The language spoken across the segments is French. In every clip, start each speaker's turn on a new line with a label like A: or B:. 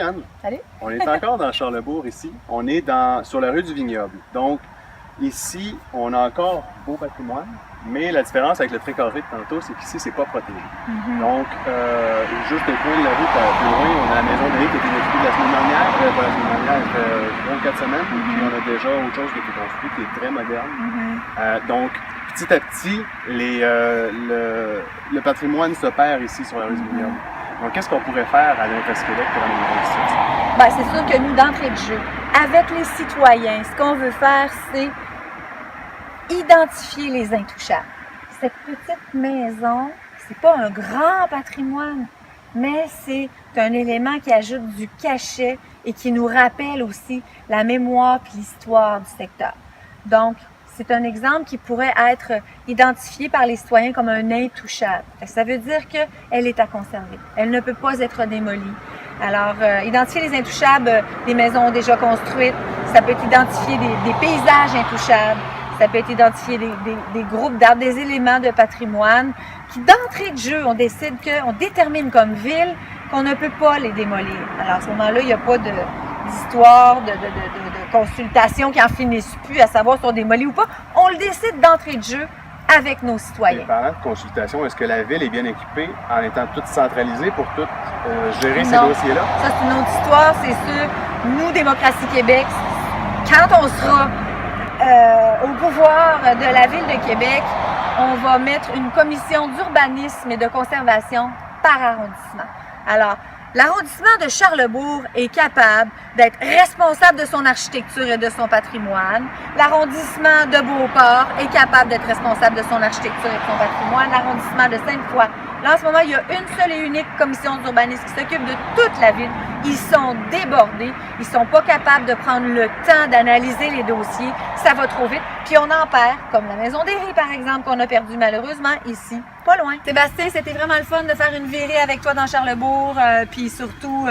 A: Anne.
B: Salut.
A: On est encore dans Charlesbourg ici. On est sur la rue du Vignoble. Donc, ici, on a encore beau patrimoine, mais la différence avec le Trait-Carré de tantôt, c'est qu'ici, c'est pas protégé. Donc, juste au coin de la rue, plus loin, on a la maison de riz qui a été détruite la semaine dernière. Pas la semaine dernière, ça fait 4 semaines. Puis on a déjà autre chose qui a été construit, qui est très moderne. Donc, petit à petit, le patrimoine se perd ici sur la rue du Vignoble. Donc, qu'est-ce qu'on pourrait faire à l'Invest Québec pour améliorer la situation?
B: Bien, c'est sûr que nous, d'entrée de jeu, avec les citoyens, ce qu'on veut faire, c'est identifier les intouchables. Cette petite maison, c'est pas un grand patrimoine, mais c'est un élément qui ajoute du cachet et qui nous rappelle aussi la mémoire et l'histoire du secteur. Donc, c'est un exemple qui pourrait être identifié par les citoyens comme un intouchable. Ça veut dire qu'elle est à conserver. Elle ne peut pas être démolie. Alors, identifier les intouchables des maisons déjà construites, ça peut être identifier des paysages intouchables, ça peut être identifier des groupes d'arbres, des éléments de patrimoine qui, d'entrée de jeu, on détermine comme ville qu'on ne peut pas les démolir. Alors, à ce moment-là, il n'y a pas d'histoire, de consultation qui en finissent plus à savoir si on démolit ou pas. On le décide d'entrée de jeu avec nos citoyens.
A: Et parlant de consultation, est-ce que la ville est bien équipée en étant toute centralisée pour tout gérer ces dossiers-là?
B: Ça, c'est une autre histoire, c'est sûr. Nous, Démocratie Québec, quand on sera au pouvoir de la Ville de Québec, on va mettre une commission d'urbanisme et de conservation par arrondissement. Alors, l'arrondissement de Charlesbourg est capable d'être responsable de son architecture et de son patrimoine. L'arrondissement de Beauport est capable d'être responsable de son architecture et de son patrimoine. L'arrondissement de Sainte-Foy. Là, en ce moment, il y a une seule et unique commission d'urbanisme qui s'occupe de toute la ville. Ils sont débordés. Ils sont pas capables de prendre le temps d'analyser les dossiers. Ça va trop vite. Puis on en perd, comme la Maison des Riz, par exemple, qu'on a perdu malheureusement ici, pas loin. Sébastien, c'était vraiment le fun de faire une virée avec toi dans Charlesbourg, puis surtout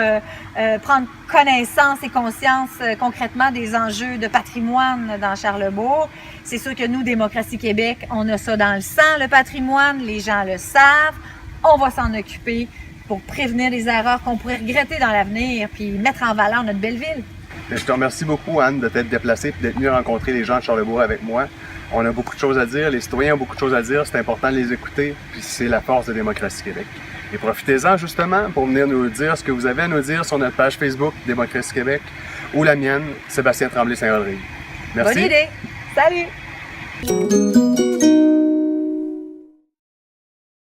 B: prendre connaissance et conscience concrètement des enjeux de patrimoine dans Charlesbourg. C'est sûr que nous, Démocratie Québec, on a ça dans le sang, le patrimoine. Les gens le savent. On va s'en occuper pour prévenir les erreurs qu'on pourrait regretter dans l'avenir, puis mettre en valeur notre belle ville.
A: Je te remercie beaucoup, Anne, de t'être déplacée et d'être venue rencontrer les gens de Charlesbourg avec moi. On a beaucoup de choses à dire, les citoyens ont beaucoup de choses à dire, c'est important de les écouter, puis c'est la force de Démocratie Québec. Et profitez-en justement pour venir nous dire ce que vous avez à nous dire sur notre page Facebook Démocratie Québec ou la mienne, Sébastien Tremblay Saint-Rodrigue. Merci.
B: Bonne idée. Salut.